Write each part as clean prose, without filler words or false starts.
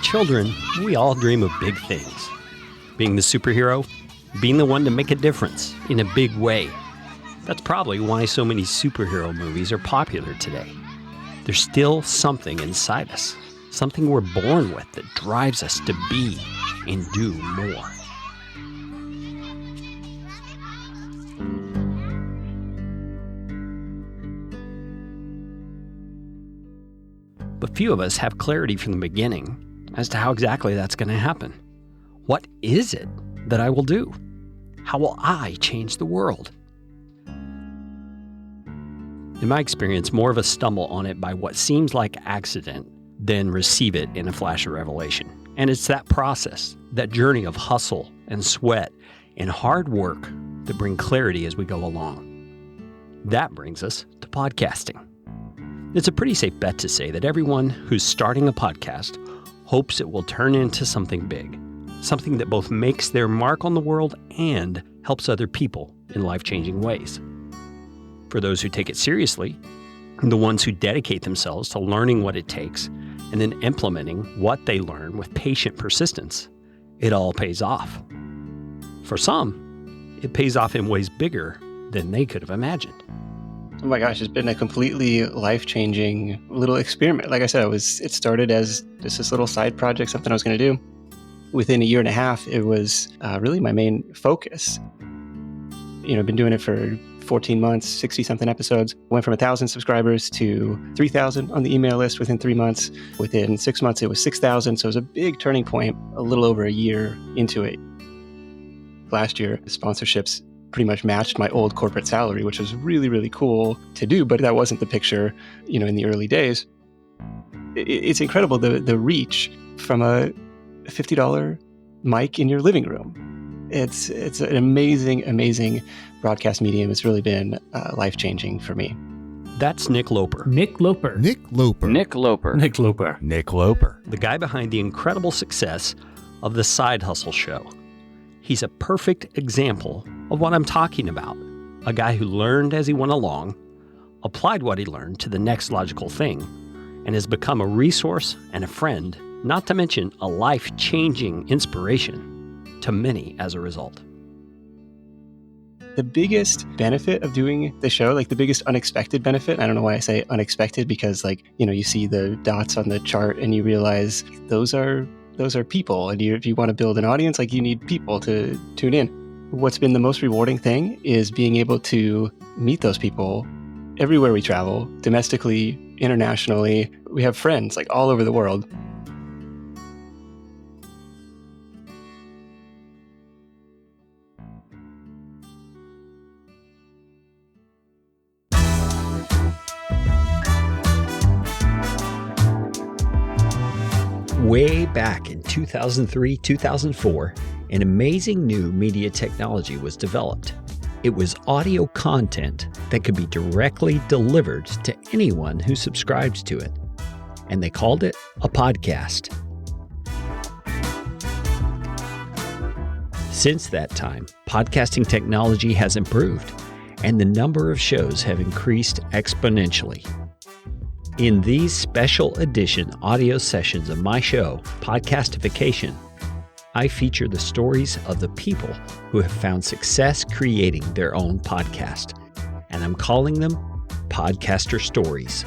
children, we all dream of big things. Being the superhero, being the one to make a difference in a big way. That's probably why so many superhero movies are popular today. There's still something inside us, something we're born with that drives us to be and do more. But few of us have clarity from the beginning as to how exactly that's going to happen. What is it that I will do? How will I change the world? In my experience, more of us stumble on it by what seems like accident than receive it in a flash of revelation. And it's that process, that journey of hustle and sweat and hard work that bring clarity as we go along. That brings us to podcasting. It's a pretty safe bet to say that everyone who's starting a podcast hopes it will turn into something big, something that both makes their mark on the world and helps other people in life-changing ways. For those who take it seriously, the ones who dedicate themselves to learning what it takes and then implementing what they learn with patient persistence, it all pays off. For some, it pays off in ways bigger than they could have imagined. Oh my gosh, it's been a completely life-changing little experiment. Like I said, it started as just this little side project, something I was going to do. Within a year and a half, it was really my main focus. I've been doing it for 14 months, 60-something episodes. Went from 1,000 subscribers to 3,000 on the email list within 3 months. Within 6 months, it was 6,000. So it was a big turning point a little over a year into it. Last year, the sponsorships pretty much matched my old corporate salary, which was really, really cool to do. But that wasn't the picture, in the early days. It's incredible, the reach from a $50 mic in your living room. It's an amazing, amazing broadcast medium. It's really been life-changing for me. That's Nick Loper. Nick Loper. Nick Loper. Nick Loper. Nick Loper. Nick Loper. The guy behind the incredible success of the Side Hustle Show. He's a perfect example of what I'm talking about. A guy who learned as he went along, applied what he learned to the next logical thing, and has become a resource and a friend, not to mention a life-changing inspiration to many as a result. The biggest benefit of doing the show, like the biggest unexpected benefit, I don't know why I say unexpected, because you see the dots on the chart and you realize those are people. And if you want to build an audience, you need people to tune in. What's been the most rewarding thing is being able to meet those people everywhere we travel, domestically, internationally. We have friends all over the world. Way back in 2003-2004, an amazing new media technology was developed. It was audio content that could be directly delivered to anyone who subscribed to it. And they called it a podcast. Since that time, podcasting technology has improved, and the number of shows have increased exponentially. In these special edition audio sessions of my show, Podcastification, I feature the stories of the people who have found success creating their own podcast, and I'm calling them Podcaster Stories.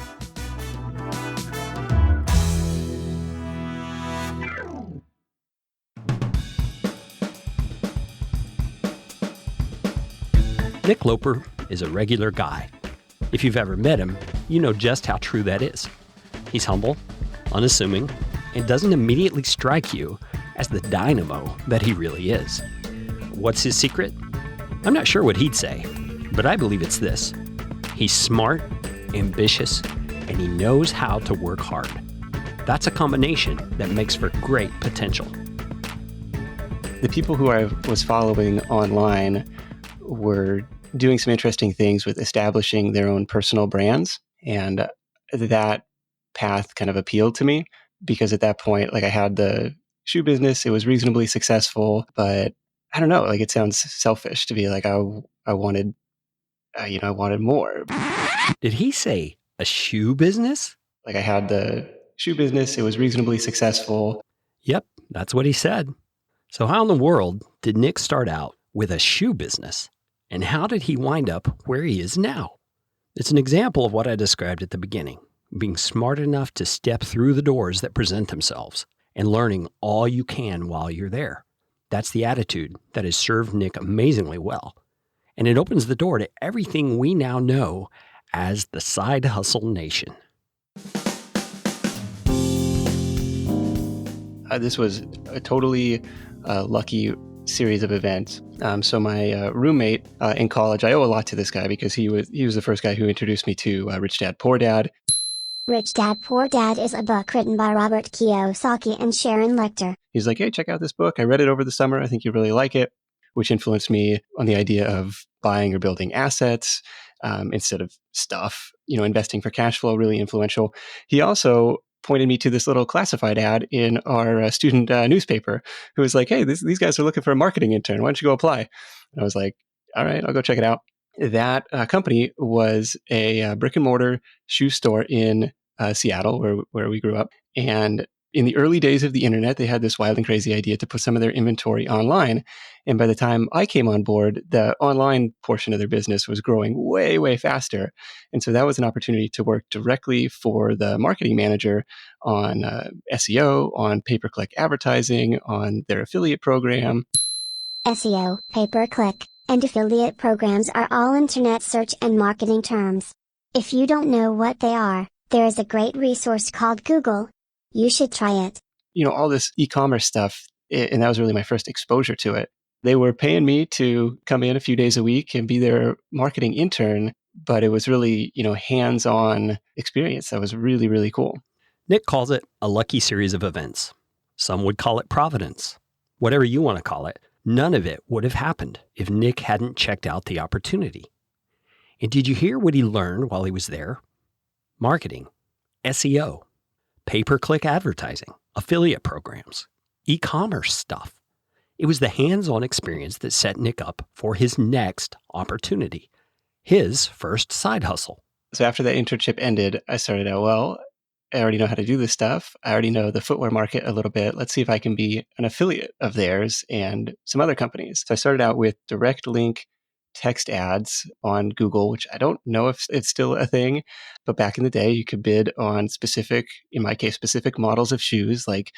Nick Loper is a regular guy. If you've ever met him, you know just how true that is. He's humble, unassuming, and doesn't immediately strike you as the dynamo that he really is. What's his secret? I'm not sure what he'd say, but I believe it's this. He's smart, ambitious, and he knows how to work hard. That's a combination that makes for great potential. The people who I was following online were doing some interesting things with establishing their own personal brands. And that path kind of appealed to me because at that point, I had the shoe business, it was reasonably successful, but I don't know, it sounds selfish to be I wanted more. Did he say a shoe business? I had the shoe business, it was reasonably successful. Yep, that's what he said. So how in the world did Nick start out with a shoe business? And how did he wind up where he is now? It's an example of what I described at the beginning, being smart enough to step through the doors that present themselves and learning all you can while you're there. That's the attitude that has served Nick amazingly well. And it opens the door to everything we now know as the Side Hustle Nation. This was a totally lucky series of events. So my roommate in college, I owe a lot to this guy because he was the first guy who introduced me to Rich Dad Poor Dad. Rich Dad Poor Dad is a book written by Robert Kiyosaki and Sharon Lechter. He's like, hey, check out this book. I read it over the summer. I think you really like it, which influenced me on the idea of buying or building assets instead of stuff. Investing for cash flow, really influential. He also pointed me to this little classified ad in our student newspaper who was like, hey, these guys are looking for a marketing intern. Why don't you go apply? And I was like, all right, I'll go check it out. That company was a brick and mortar shoe store in Seattle, where we grew up. And in the early days of the internet, they had this wild and crazy idea to put some of their inventory online. And by the time I came on board, the online portion of their business was growing way, way faster. And so that was an opportunity to work directly for the marketing manager on SEO, on pay-per-click advertising, on their affiliate program. SEO, pay-per-click, and affiliate programs are all internet search and marketing terms. If you don't know what they are, there is a great resource called Google. You should try it. All this e-commerce stuff, and that was really my first exposure to it. They were paying me to come in a few days a week and be their marketing intern, but it was really, hands-on experience that was really, really cool. Nick calls it a lucky series of events. Some would call it providence. Whatever you want to call it, none of it would have happened if Nick hadn't checked out the opportunity. And did you hear what he learned while he was there? Marketing, SEO, pay-per-click advertising, affiliate programs, e-commerce stuff. It was the hands-on experience that set Nick up for his next opportunity, his first side hustle. So after that internship ended, I started out, well, I already know how to do this stuff. I already know the footwear market a little bit. Let's see if I can be an affiliate of theirs and some other companies. So I started out with direct link text ads on Google, which I don't know if it's still a thing, but back in the day, you could bid on specific models of shoes, like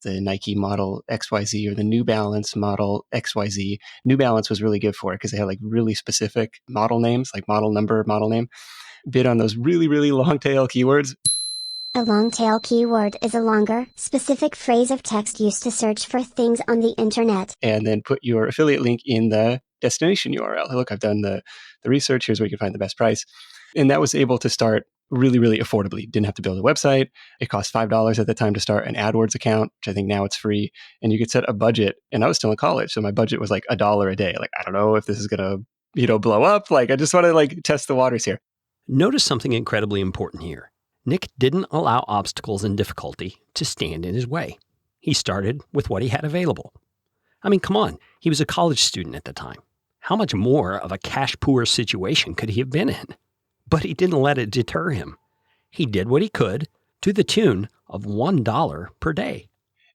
the Nike model XYZ or the New Balance model XYZ. New Balance was really good for it because they had like really specific model names, like model number, model name. Bid on those really, really long tail keywords. A long tail keyword is a longer, specific phrase of text used to search for things on the internet. And then put your affiliate link in the destination URL. Look, I've done the research. Here's where you can find the best price. And that was able to start really, really affordably. Didn't have to build a website. It cost $5 at the time to start an AdWords account, which I think now it's free. And you could set a budget. And I was still in college. So my budget was like $1 a day. Like, I don't know if this is going to, blow up. Like, I just want to test the waters here. Notice something incredibly important here. Nick didn't allow obstacles and difficulty to stand in his way. He started with what he had available. I mean, come on, he was a college student at the time. How much more of a cash-poor situation could he have been in? But he didn't let it deter him. He did what he could to the tune of $1 per day.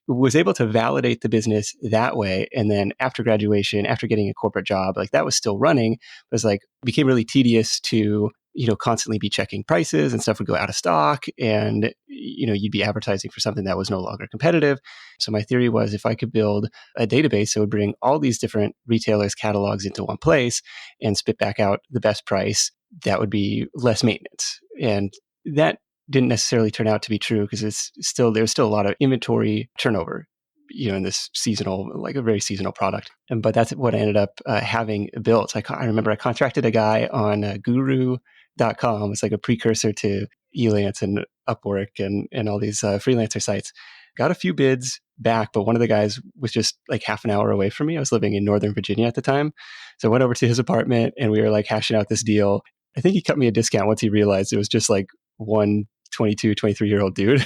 Was able to validate the business that way. And then after graduation, after getting a corporate job, that was still running. It was became really tedious to constantly be checking prices and stuff would go out of stock and, you'd be advertising for something that was no longer competitive. So my theory was if I could build a database that would bring all these different retailers' catalogs into one place and spit back out the best price, that would be less maintenance. And that didn't necessarily turn out to be true because there's still a lot of inventory turnover, in this seasonal, a very seasonal product. But that's what I ended up having built. I remember I contracted a guy on guru.com. It's like a precursor to Elance and Upwork and all these freelancer sites. Got a few bids back, but one of the guys was just half an hour away from me. I was living in Northern Virginia at the time. So I went over to his apartment and we were hashing out this deal. I think he cut me a discount once he realized it was just one 22, 23-year-old dude.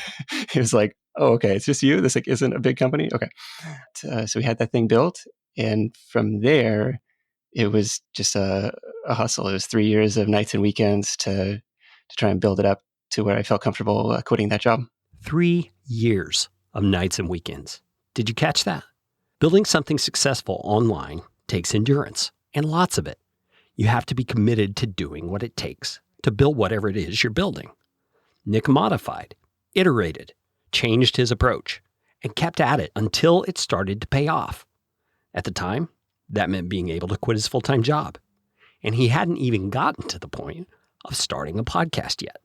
He was like, oh, okay, it's just you? This isn't a big company? Okay. So we had that thing built. And from there, it was just a hustle. It was 3 years of nights and weekends to try and build it up to where I felt comfortable quitting that job. 3 years of nights and weekends Did you catch that? Building something successful online takes endurance, and lots of it. You have to be committed to doing what it takes to build whatever it is you're building. Nick modified, iterated, changed his approach, and kept at it until it started to pay off. At the time, that meant being able to quit his full-time job. And he hadn't even gotten to the point of starting a podcast yet.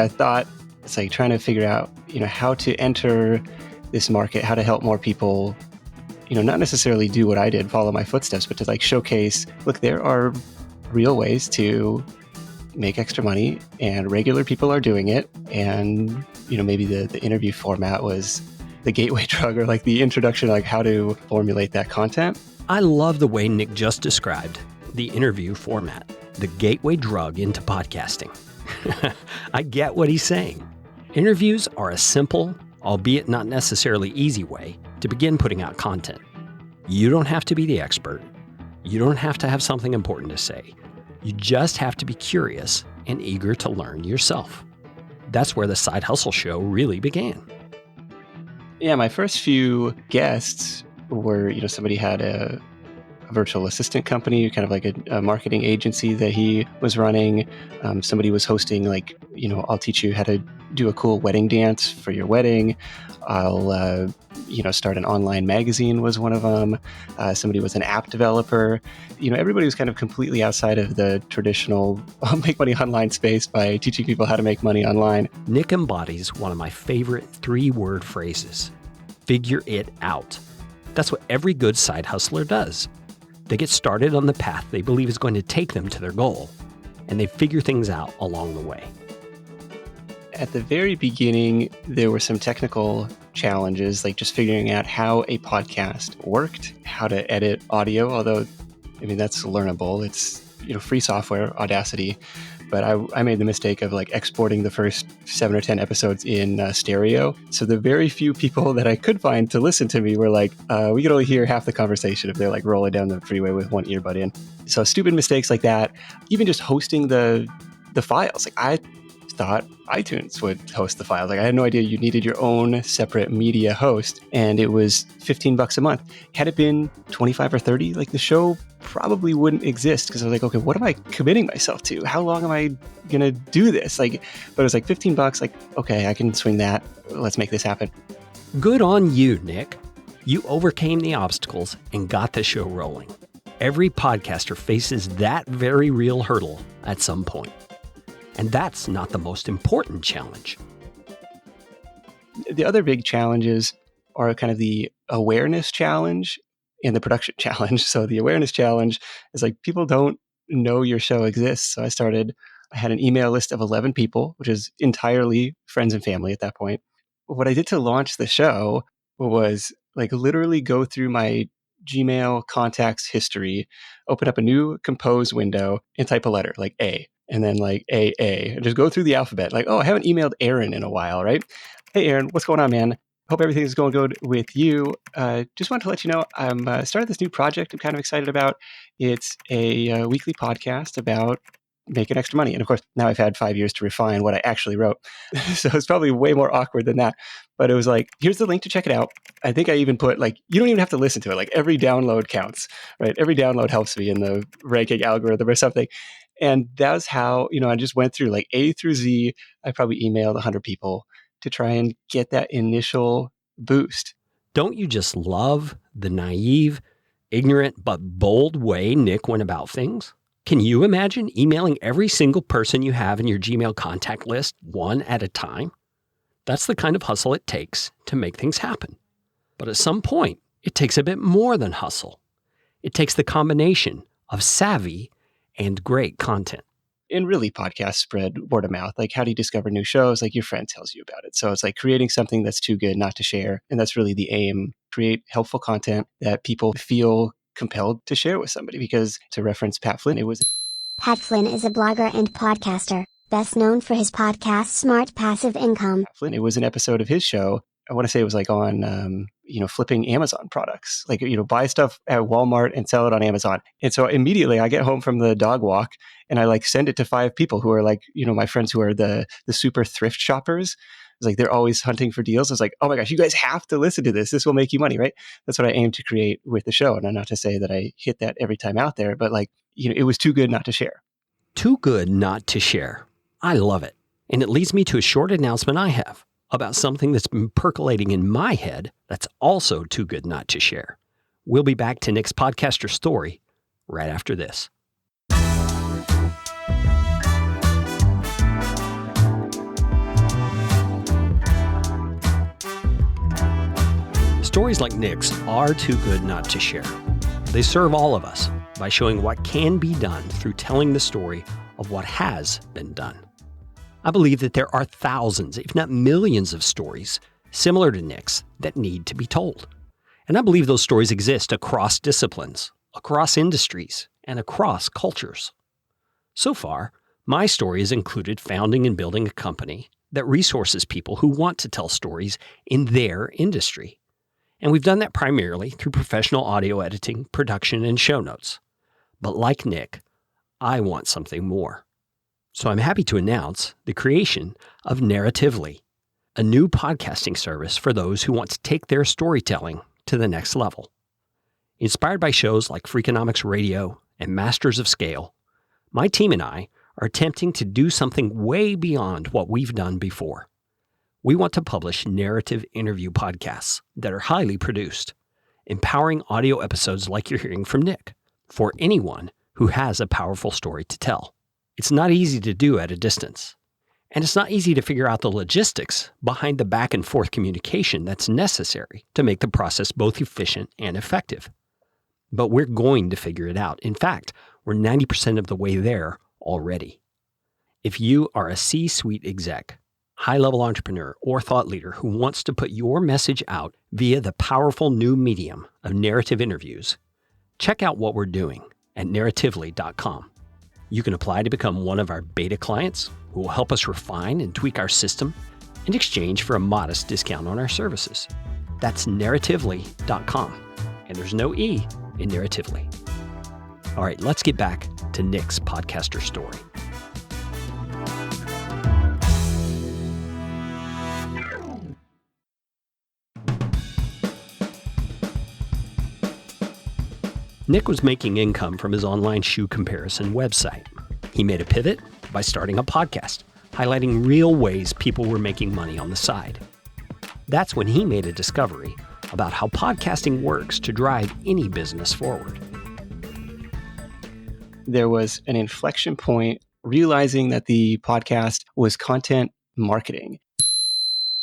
I thought it's like trying to figure out, how to enter this market, how to help more people, not necessarily do what I did, follow my footsteps, but to like showcase, look, there are real ways to make extra money and regular people are doing it. And, maybe the interview format was the gateway drug or like the introduction, like how to formulate that content. I love the way Nick just described the interview format, the gateway drug into podcasting. I get what he's saying. Interviews are a simple, albeit not necessarily easy way to begin putting out content. You don't have to be the expert. You don't have to have something important to say. You just have to be curious and eager to learn yourself. That's where the Side Hustle Show really began. Yeah, my first few guests were, somebody had a virtual assistant company, kind of like a marketing agency that he was running. Somebody was hosting like, I'll teach you how to do a cool wedding dance for your wedding. I'll, start an online magazine was one of them. Somebody was an app developer. Everybody was kind of completely outside of the traditional make money online space by teaching people how to make money online. Nick embodies one of my favorite 3-word phrases, figure it out. That's what every good side hustler does. They get started on the path they believe is going to take them to their goal, and they figure things out along the way. At the very beginning, there were some technical challenges, like just figuring out how a podcast worked, how to edit audio, although, that's learnable. It's, free software, Audacity. But I made the mistake of like exporting the first 7 or 10 episodes in stereo. So the very few people that I could find to listen to me were like, we could only hear half the conversation if they're like rolling down the freeway with one earbud in. So stupid mistakes like that. Even just hosting the files. Like I thought iTunes would host the files. Like I had no idea you needed your own separate media host, and it was $15 a month. Had it been 25 or 30, like the show probably wouldn't exist, because I was like, okay, what am I committing myself to? How long am I gonna do this? But it was like $15. Like, okay, I can swing that. Let's make this happen. Good on you, Nick. You overcame the obstacles and got the show rolling. Every podcaster faces that very real hurdle at some point. And that's not the most important challenge. The other big challenges are kind of the awareness challenge and the production challenge. So the awareness challenge is like people don't know your show exists. So I had an email list of 11 people, which is entirely friends and family at that point. What I did to launch the show was like literally go through my Gmail contacts history, open up a new compose window and type a letter like A. And then like AA, and just go through the alphabet. Like, oh, I haven't emailed Aaron in a while, right? Hey, Aaron, what's going on, man? Hope everything's going good with you. Just wanted to let you know I'm started this new project I'm kind of excited about. It's a weekly podcast about making extra money. And of course, now I've had 5 years to refine what I actually wrote. So it's probably way more awkward than that. But it was like, here's the link to check it out. I think I even put like, you don't even have to listen to it. Like every download counts, right? Every download helps me in the ranking algorithm or something. And that's how, I just went through like A through Z. I probably emailed 100 people to try and get that initial boost. Don't you just love the naive, ignorant, but bold way Nick went about things? Can you imagine emailing every single person you have in your Gmail contact list one at a time? That's the kind of hustle it takes to make things happen. But at some point, it takes a bit more than hustle. It takes the combination of savvy and great content. And really, podcasts spread word of mouth. Like, how do you discover new shows? Like, your friend tells you about it. So it's like creating something that's too good not to share. And that's really the aim. Create helpful content that people feel compelled to share with somebody. Because to reference Pat Flynn, Pat Flynn is a blogger and podcaster, best known for his podcast Smart Passive Income. Pat Flynn, it was an episode of his show I want to say it was like on, flipping Amazon products, like, buy stuff at Walmart and sell it on Amazon. And so immediately I get home from the dog walk and I like send it to 5 people who are like, my friends who are the super thrift shoppers. It's like, they're always hunting for deals. It's like, oh my gosh, you guys have to listen to this. This will make you money, right? That's what I aim to create with the show. And not to say that I hit that every time out there, but like, it was too good not to share. Too good not to share. I love it. And it leads me to a short announcement I have about something that's been percolating in my head that's also too good not to share. We'll be back to Nick's podcaster story right after this. Stories like Nick's are too good not to share. They serve all of us by showing what can be done through telling the story of what has been done. I believe that there are thousands, if not millions, of stories similar to Nick's that need to be told. And I believe those stories exist across disciplines, across industries, and across cultures. So far, my story has included founding and building a company that resources people who want to tell stories in their industry. And we've done that primarily through professional audio editing, production, and show notes. But like Nick, I want something more. So I'm happy to announce the creation of Narratively, a new podcasting service for those who want to take their storytelling to the next level. Inspired by shows like Freakonomics Radio and Masters of Scale, my team and I are attempting to do something way beyond what we've done before. We want to publish narrative interview podcasts that are highly produced, empowering audio episodes like you're hearing from Nick, for anyone who has a powerful story to tell. It's not easy to do at a distance, and it's not easy to figure out the logistics behind the back and forth communication that's necessary to make the process both efficient and effective. But we're going to figure it out. In fact, we're 90% of the way there already. If you are a C-suite exec, high-level entrepreneur, or thought leader who wants to put your message out via the powerful new medium of narrative interviews, check out what we're doing at narratively.com. You can apply to become one of our beta clients who will help us refine and tweak our system in exchange for a modest discount on our services. That's narratively.com. And there's no E in Narratively. All right, let's get back to Nick's podcaster story. Nick was making income from his online shoe comparison website. He made a pivot by starting a podcast, highlighting real ways people were making money on the side. That's when he made a discovery about how podcasting works to drive any business forward. There was an inflection point realizing that the podcast was content marketing.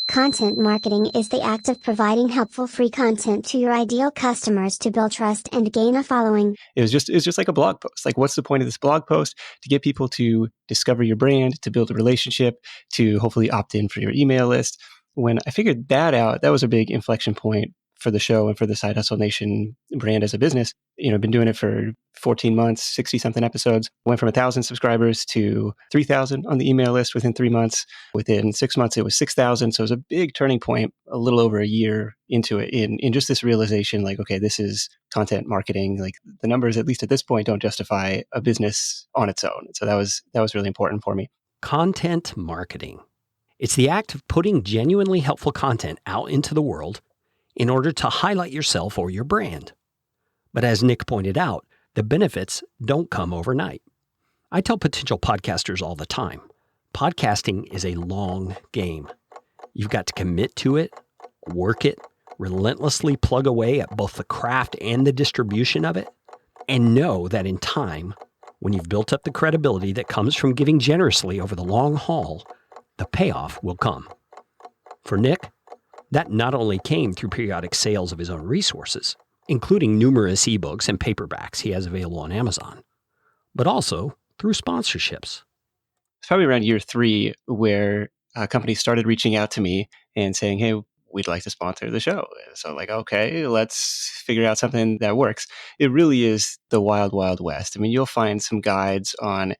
Content marketing is the act of providing helpful free content to your ideal customers to build trust and gain a following. It's just like a blog post. Like, what's the point of this blog post? To get people to discover your brand, to build a relationship, to hopefully opt in for your email list. When I figured that out, that was a big inflection point for the show and for the Side Hustle Nation brand as a business. I've been doing it for 14 months, 60 something episodes. Went from 1,000 subscribers to 3,000 on the email list within 3 months. Within 6 months, it was 6,000. So it was a big turning point a little over a year into it in just this realization, like, okay, this is content marketing. Like, the numbers, at least at this point, don't justify a business on its own. So that was really important for me. Content marketing. It's the act of putting genuinely helpful content out into the world in order to highlight yourself or your brand. But as Nick pointed out, the benefits don't come overnight. I tell potential podcasters all the time, podcasting is a long game. You've got to commit to it, work it, relentlessly plug away at both the craft and the distribution of it, and know that in time, when you've built up the credibility that comes from giving generously over the long haul, the payoff will come. For Nick, that not only came through periodic sales of his own resources, including numerous ebooks and paperbacks he has available on Amazon, but also through sponsorships. It's probably around year 3 where companies started reaching out to me and saying, hey, we'd like to sponsor the show. So like, okay, let's figure out something that works. It really is the wild, wild west. I mean, you'll find some guides on,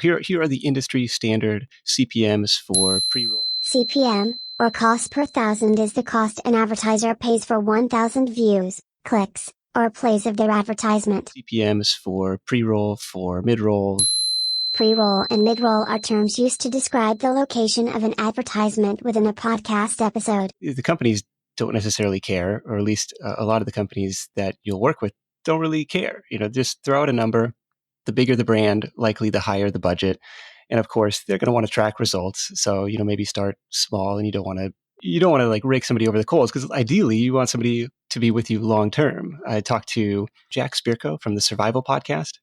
here are the industry standard CPMs for pre-roll. CPM, or cost per thousand is the cost an advertiser pays for 1,000 views, clicks, or plays of their advertisement. CPMs for pre-roll, for mid-roll. Pre-roll and mid-roll are terms used to describe the location of an advertisement within a podcast episode. The companies don't necessarily care, or at least a lot of the companies that you'll work with don't really care. Just throw out a number. The bigger the brand, likely the higher the budget. And of course, they're going to want to track results. So, maybe start small, and you don't want to like rake somebody over the coals, because ideally you want somebody to be with you long term. I talked to Jack Spirko from the Survival Podcast.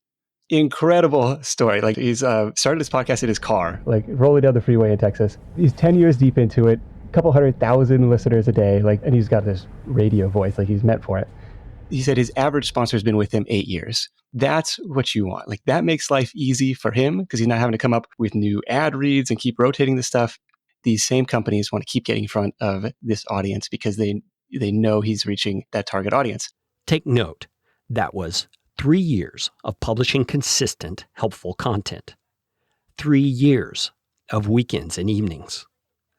Incredible story. Like, he's started his podcast in his car, like rolling down the freeway in Texas. He's 10 years deep into it, a couple 100,000 listeners a day, and he's got this radio voice, like he's meant for it. He said his average sponsor has been with him 8 years. That's what you want. Like, that makes life easy for him, because he's not having to come up with new ad reads and keep rotating this stuff. These same companies want to keep getting in front of this audience because they know he's reaching that target audience. Take note, that was 3 years of publishing consistent, helpful content. 3 years of weekends and evenings.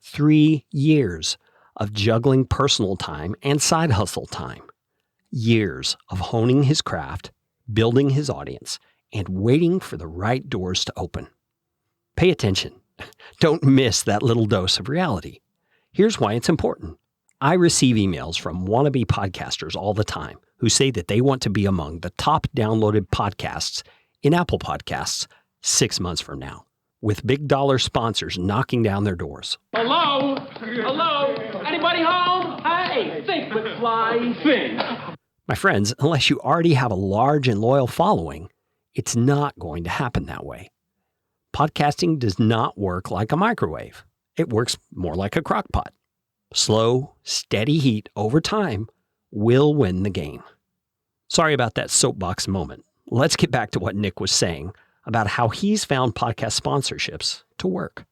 3 years of juggling personal time and side hustle time. Years of honing his craft, building his audience, and waiting for the right doors to open. Pay attention. Don't miss that little dose of reality. Here's why it's important. I receive emails from wannabe podcasters all the time who say that they want to be among the top downloaded podcasts in Apple Podcasts 6 months from now, with big dollar sponsors knocking down their doors. Hello? Hello? Anybody home? Hey, think with fly, think. My friends, unless you already have a large and loyal following, it's not going to happen that way. Podcasting does not work like a microwave. It works more like a crock pot. Slow, steady heat over time will win the game. Sorry about that soapbox moment. Let's get back to what Nick was saying about how he's found podcast sponsorships to work.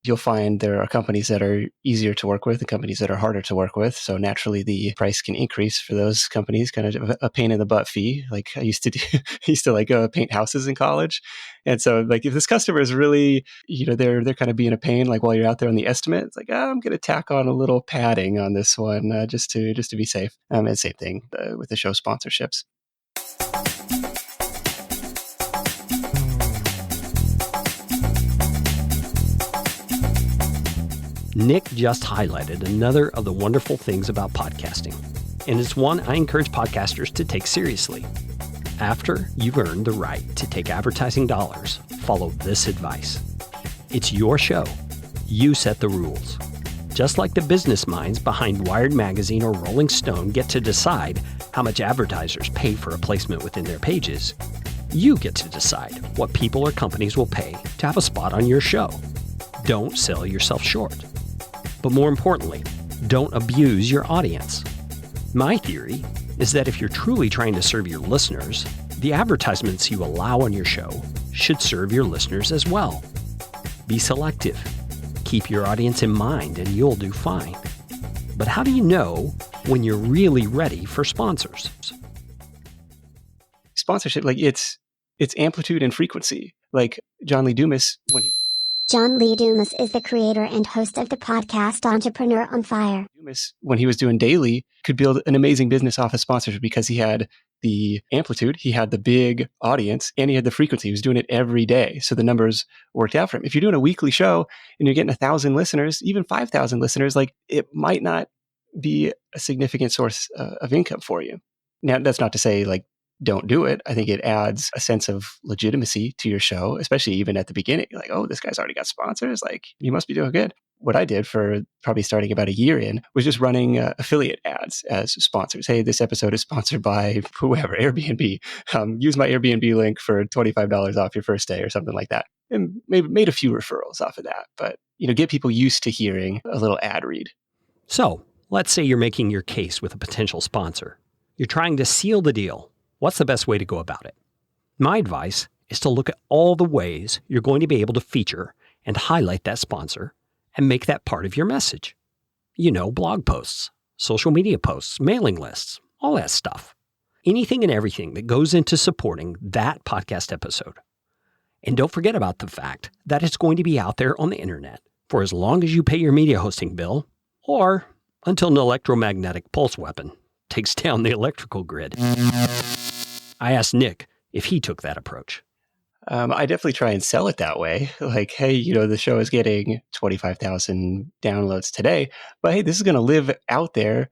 You'll find there are companies that are easier to work with and companies that are harder to work with. So naturally, the price can increase for those companies, kind of a pain in the butt fee. Like I used to do, paint houses in college. And so like if this customer is really, they're kind of being a pain, like while you're out there on the estimate, it's like, I'm going to tack on a little padding on this one just to be safe. And same thing with the show sponsorships. Nick just highlighted another of the wonderful things about podcasting, and it's one I encourage podcasters to take seriously. After you've earned the right to take advertising dollars, follow this advice. It's your show. You set the rules. Just like the business minds behind Wired Magazine or Rolling Stone get to decide how much advertisers pay for a placement within their pages, you get to decide what people or companies will pay to have a spot on your show. Don't sell yourself short. But more importantly, don't abuse your audience. My theory is that if you're truly trying to serve your listeners, the advertisements you allow on your show should serve your listeners as well. Be selective. Keep your audience in mind and you'll do fine. But how do you know when you're really ready for sponsors? Sponsorship, like it's amplitude and frequency. Like John Lee Dumas, John Lee Dumas is the creator and host of the podcast Entrepreneur on Fire. Dumas, when he was doing daily, could build an amazing business off of sponsorship because he had the amplitude, he had the big audience, and he had the frequency. He was doing it every day. So the numbers worked out for him. If you're doing a weekly show and you're getting 1,000 listeners, even 5,000 listeners, like it might not be a significant source of income for you. Now, that's not to say like, don't do it. I think it adds a sense of legitimacy to your show, especially even at the beginning. Like, oh, this guy's already got sponsors. Like, you must be doing good. What I did for probably starting about a year in was just running affiliate ads as sponsors. Hey, this episode is sponsored by whoever, Airbnb. Use my Airbnb link for $25 off your first day or something like that. And made a few referrals off of that. But, get people used to hearing a little ad read. So let's say you're making your case with a potential sponsor. You're trying to seal the deal. What's the best way to go about it? My advice is to look at all the ways you're going to be able to feature and highlight that sponsor and make that part of your message. Blog posts, social media posts, mailing lists, all that stuff. Anything and everything that goes into supporting that podcast episode. And don't forget about the fact that it's going to be out there on the internet for as long as you pay your media hosting bill or until an electromagnetic pulse weapon takes down the electrical grid. I asked Nick if he took that approach. I definitely try and sell it that way. Like, hey, the show is getting 25,000 downloads today, but hey, this is going to live out there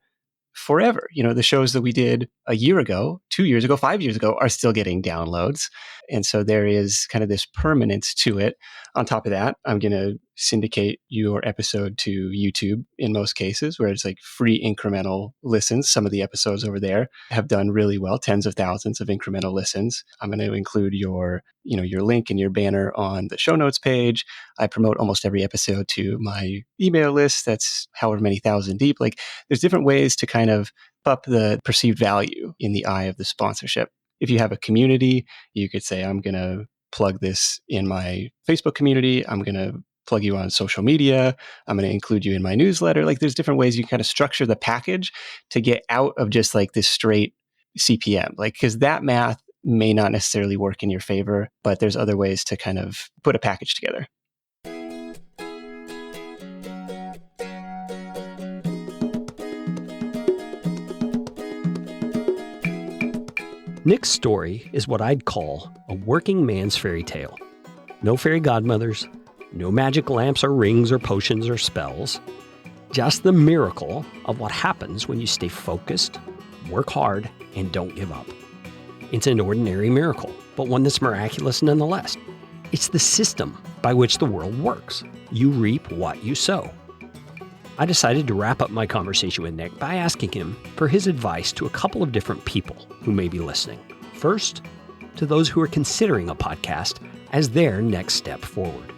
forever. The shows that we did a year ago, 2 years ago, 5 years ago are still getting downloads. And so there is kind of this permanence to it. On top of that, I'm going to syndicate your episode to YouTube in most cases, where it's like free incremental listens. Some of the episodes over there have done really well, tens of thousands of incremental listens. I'm going to include your link and your banner on the show notes page. I promote almost every episode to my email list. That's however many thousand deep. Like, there's different ways to kind of up the perceived value in the eye of the sponsorship. If you have a community, you could say, I'm going to plug this in my Facebook community. I'm going to plug you on social media. I'm going to include you in my newsletter. Like, there's different ways you can kind of structure the package to get out of just like this straight CPM, like, because that math may not necessarily work in your favor, but there's other ways to kind of put a package together. Nick's story is what I'd call a working man's fairy tale. No fairy godmothers, no magic lamps or rings or potions or spells. Just the miracle of what happens when you stay focused, work hard, and don't give up. It's an ordinary miracle, but one that's miraculous nonetheless. It's the system by which the world works. You reap what you sow. I decided to wrap up my conversation with Nick by asking him for his advice to a couple of different people who may be listening. First, to those who are considering a podcast as their next step forward.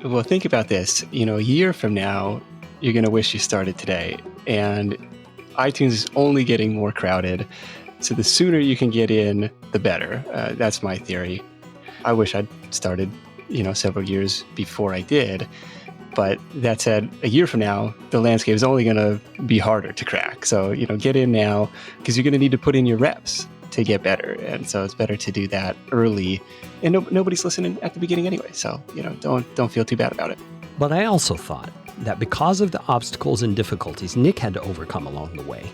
Well, think about this. A year from now, you're going to wish you started today. And iTunes is only getting more crowded. So the sooner you can get in, the better. That's my theory. I wish I'd started, several years before I did. But that said, a year from now, the landscape is only going to be harder to crack. So, get in now, because you're going to need to put in your reps to get better. And so it's better to do that early. And nobody's listening at the beginning anyway. So, don't feel too bad about it. But I also thought that because of the obstacles and difficulties Nick had to overcome along the way,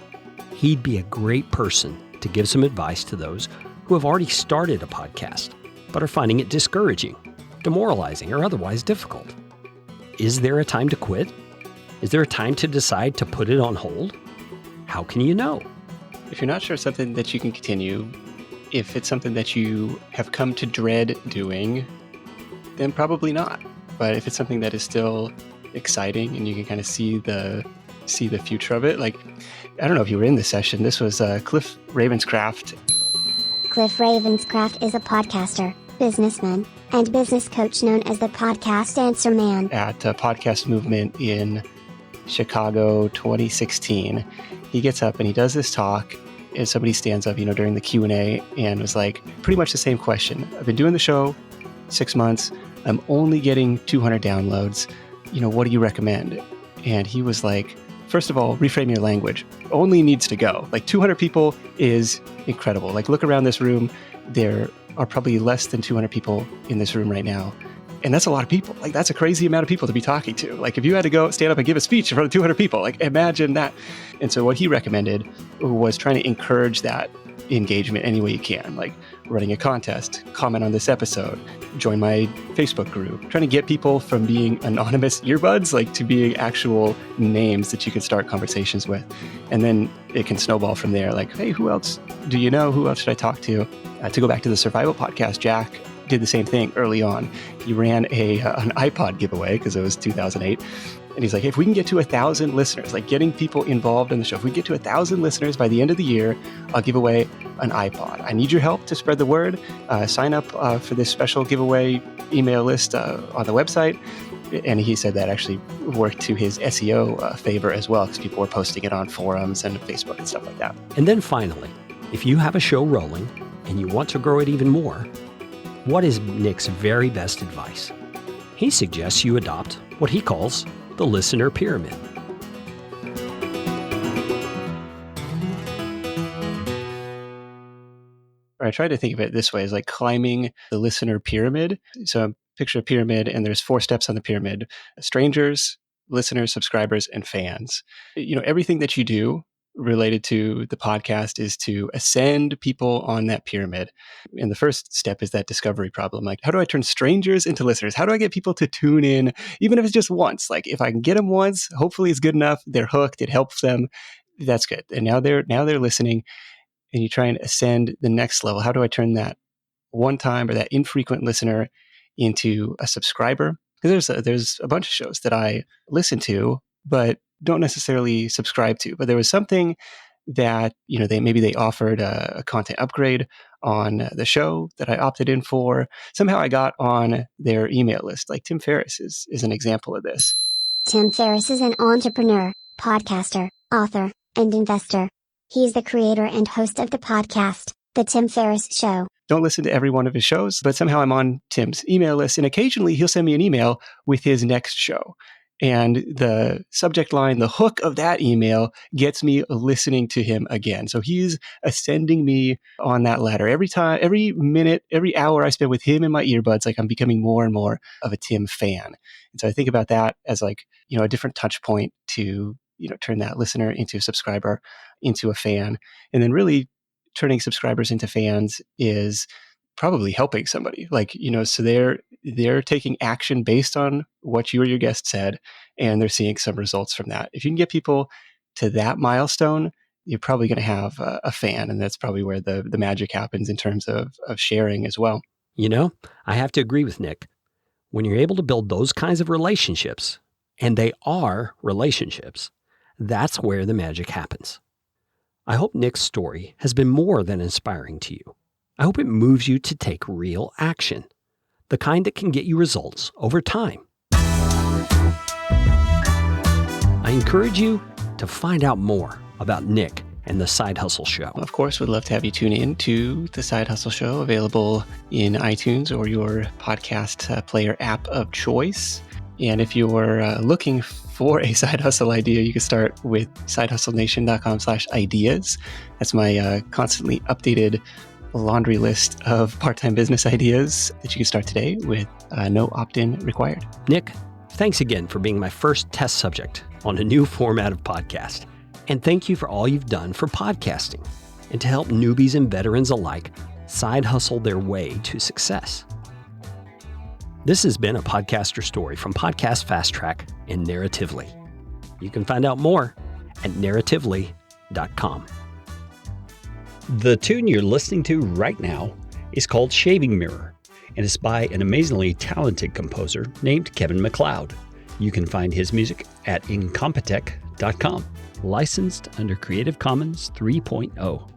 he'd be a great person to give some advice to those who have already started a podcast, but are finding it discouraging, demoralizing, or otherwise difficult. Is there a time to quit? Is there a time to decide to put it on hold? How can you know? If you're not sure it's something that you can continue, if it's something that you have come to dread doing, then probably not. But if it's something that is still exciting and you can kind of see the future of it, like, I don't know if you were in this session. This was Cliff Ravenscraft. Cliff Ravenscraft is a podcaster, businessman, and business coach known as the Podcast Answer Man. At Podcast Movement in Chicago 2016. He gets up and he does this talk, and somebody stands up, during the Q&A and was like, pretty much the same question. I've been doing the show 6 months. I'm only getting 200 downloads. What do you recommend? And he was like, first of all, reframe your language. Only needs to go. Like, 200 people is incredible. Like, look around this room. There are probably less than 200 people in this room right now. And that's a lot of people. Like, that's a crazy amount of people to be talking to. Like, if you had to go stand up and give a speech in front of 200 people, like, imagine that. And so what he recommended was trying to encourage that engagement any way you can, like running a contest, comment on this episode, join my Facebook group, trying to get people from being anonymous earbuds, like, to being actual names that you can start conversations with. And then it can snowball from there. Like, hey, who else do you know? Who else should I talk to? To go back to the survival podcast, Jack did the same thing early on. He ran an iPod giveaway because it was 2008. And he's like, if we can get to 1,000 listeners, like getting people involved in the show, if we get to 1,000 listeners by the end of the year, I'll give away an iPod. I need your help to spread the word. Sign up for this special giveaway email list on the website. And he said that actually worked to his SEO favor as well, because people were posting it on forums and Facebook and stuff like that. And then finally, if you have a show rolling and you want to grow it even more, what is Nick's very best advice? He suggests you adopt what he calls the listener pyramid. I try to think of it this way, as like climbing the listener pyramid. So picture a pyramid, and there's 4 steps on the pyramid: strangers, listeners, subscribers, and fans. Everything that you do related to the podcast is to ascend people on that pyramid. And the first step is that discovery problem. Like, how do I turn strangers into listeners? How do I get people to tune in, even if it's just once? Like, if I can get them once, hopefully it's good enough. They're hooked. It helps them. That's good. And now they're listening, and you try and ascend the next level. How do I turn that one time or that infrequent listener into a subscriber? Because there's a bunch of shows that I listen to, but don't necessarily subscribe to. But there was something that, they offered a content upgrade on the show that I opted in for. Somehow I got on their email list. Like Tim Ferriss is an example of this. Tim Ferriss is an entrepreneur, podcaster, author, and investor. He's the creator and host of the podcast, The Tim Ferriss Show. Don't listen to every one of his shows, but somehow I'm on Tim's email list, and occasionally he'll send me an email with his next show. And the subject line, the hook of that email gets me listening to him again. So he's ascending me on that ladder. Every time, every minute, every hour I spend with him in my earbuds, like I'm becoming more and more of a Tim fan. And so I think about that as like, a different touch point to, turn that listener into a subscriber, into a fan. And then really turning subscribers into fans is probably helping somebody. Like, so they're taking action based on what you or your guest said, and they're seeing some results from that. If you can get people to that milestone, you're probably going to have a fan, and that's probably where the magic happens in terms of sharing as well. I have to agree with Nick. When you're able to build those kinds of relationships, and they are relationships, that's where the magic happens. I hope Nick's story has been more than inspiring to you. I hope it moves you to take real action, the kind that can get you results over time. I encourage you to find out more about Nick and the Side Hustle Show. Of course, we'd love to have you tune in to the Side Hustle Show, available in iTunes or your podcast player app of choice. And if you're looking for a side hustle idea, you can start with sidehustlenation.com/ideas. That's my constantly updated laundry list of part-time business ideas that you can start today with no opt-in required. Nick, thanks again for being my first test subject on a new format of podcast. And thank you for all you've done for podcasting and to help newbies and veterans alike side hustle their way to success. This has been a podcaster story from Podcast Fast Track and Narratively. You can find out more at narratively.com. The tune you're listening to right now is called Shaving Mirror, and it's by an amazingly talented composer named Kevin MacLeod. You can find his music at incompetech.com, licensed under Creative Commons 3.0.